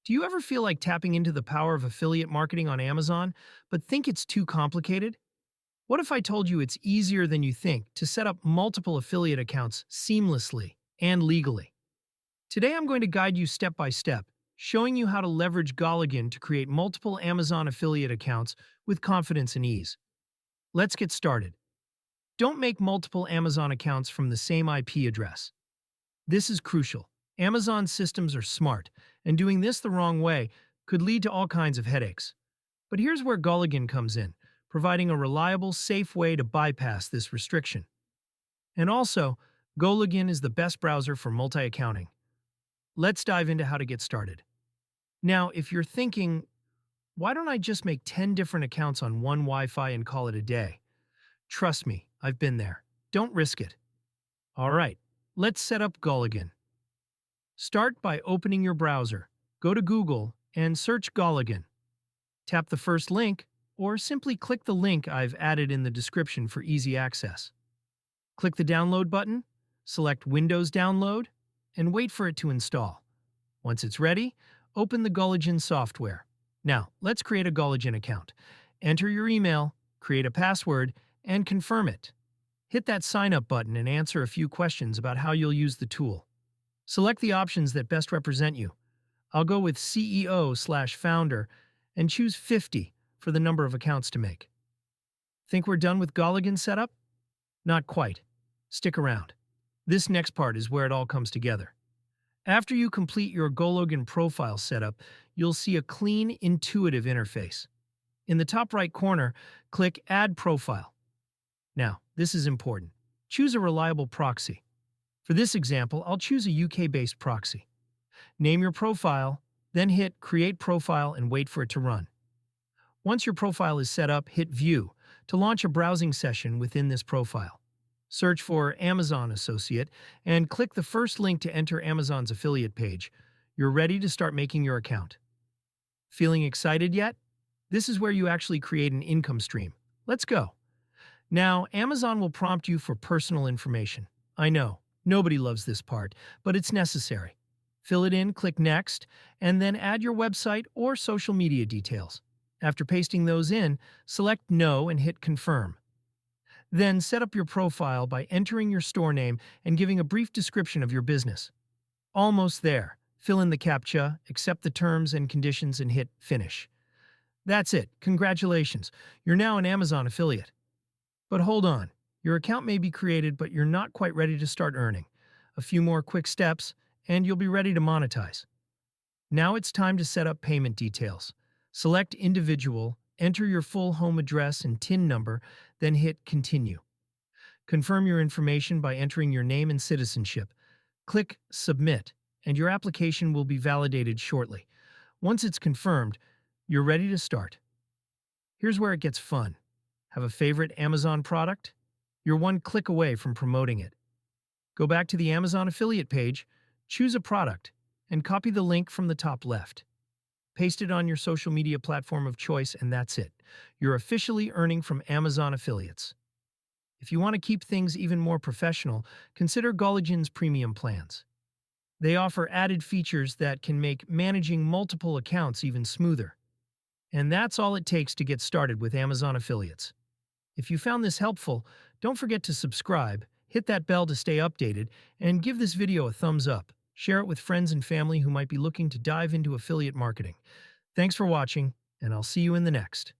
Do you ever feel like tapping into the power of affiliate marketing on Amazon, but think it's too complicated? What if I told you it's easier than you think to set up multiple affiliate accounts seamlessly and legally? Today I'm going to guide you step by step, showing you how to leverage Goligan to create multiple Amazon affiliate accounts with confidence and ease. Let's get started. Don't make multiple Amazon accounts from the same IP address. This is crucial. Amazon systems are smart, and doing this the wrong way could lead to all kinds of headaches. But here's where Goligan comes in, providing a reliable, safe way to bypass this restriction. And also, Goligan is the best browser for multi-accounting. Let's dive into how to get started. Now, if you're thinking, why don't I just make 10 different accounts on one Wi-Fi and call it a day? Trust me, I've been there. Don't risk it. All right, let's set up Goligan. Start by opening your browser. Go to Google and search Goligan. Tap the first link, or simply click the link I've added in the description for easy access. Click the download button, select Windows Download, and wait for it to install. Once it's ready, open the Goligan software. Now, let's create a Goligan account. Enter your email, create a password, and confirm it. Hit that sign up button and answer a few questions about how you'll use the tool. Select the options that best represent you. I'll go with CEO/founder and choose 50 for the number of accounts to make. Think we're done with Goligan setup? Not quite. Stick around. This next part is where it all comes together. After you complete your Goligan profile setup, you'll see a clean, intuitive interface. In the top right corner, click Add Profile. Now, this is important. Choose a reliable proxy. For this example, I'll choose a UK-based proxy. Name your profile, then hit Create Profile and wait for it to run. Once your profile is set up, hit View to launch a browsing session within this profile. Search for Amazon Associate and click the first link to enter Amazon's affiliate page. You're ready to start making your account. Feeling excited yet? This is where you actually create an income stream. Let's go. Now, Amazon will prompt you for personal information. I know, nobody loves this part, but it's necessary. Fill it in, click Next, and then add your website or social media details. After pasting those in, select No and hit Confirm. Then set up your profile by entering your store name and giving a brief description of your business. Almost there. Fill in the CAPTCHA, accept the terms and conditions, and hit Finish. That's it. Congratulations. You're now an Amazon affiliate. But hold on. Your account may be created, but you're not quite ready to start earning. A few more quick steps, and you'll be ready to monetize. Now it's time to set up payment details. Select Individual, enter your full home address and TIN number, then hit Continue. Confirm your information by entering your name and citizenship. Click Submit, and your application will be validated shortly. Once it's confirmed, you're ready to start. Here's where it gets fun. Have a favorite Amazon product? You're one click away from promoting it. Go back to the Amazon affiliate page, choose a product, and copy the link from the top left. Paste it on your social media platform of choice, and that's it. You're officially earning from Amazon affiliates. If you want to keep things even more professional, consider Goligan's premium plans. They offer added features that can make managing multiple accounts even smoother. And that's all it takes to get started with Amazon affiliates. If you found this helpful, don't forget to subscribe, hit that bell to stay updated, and give this video a thumbs up. Share it with friends and family who might be looking to dive into affiliate marketing. Thanks for watching, and I'll see you in the next.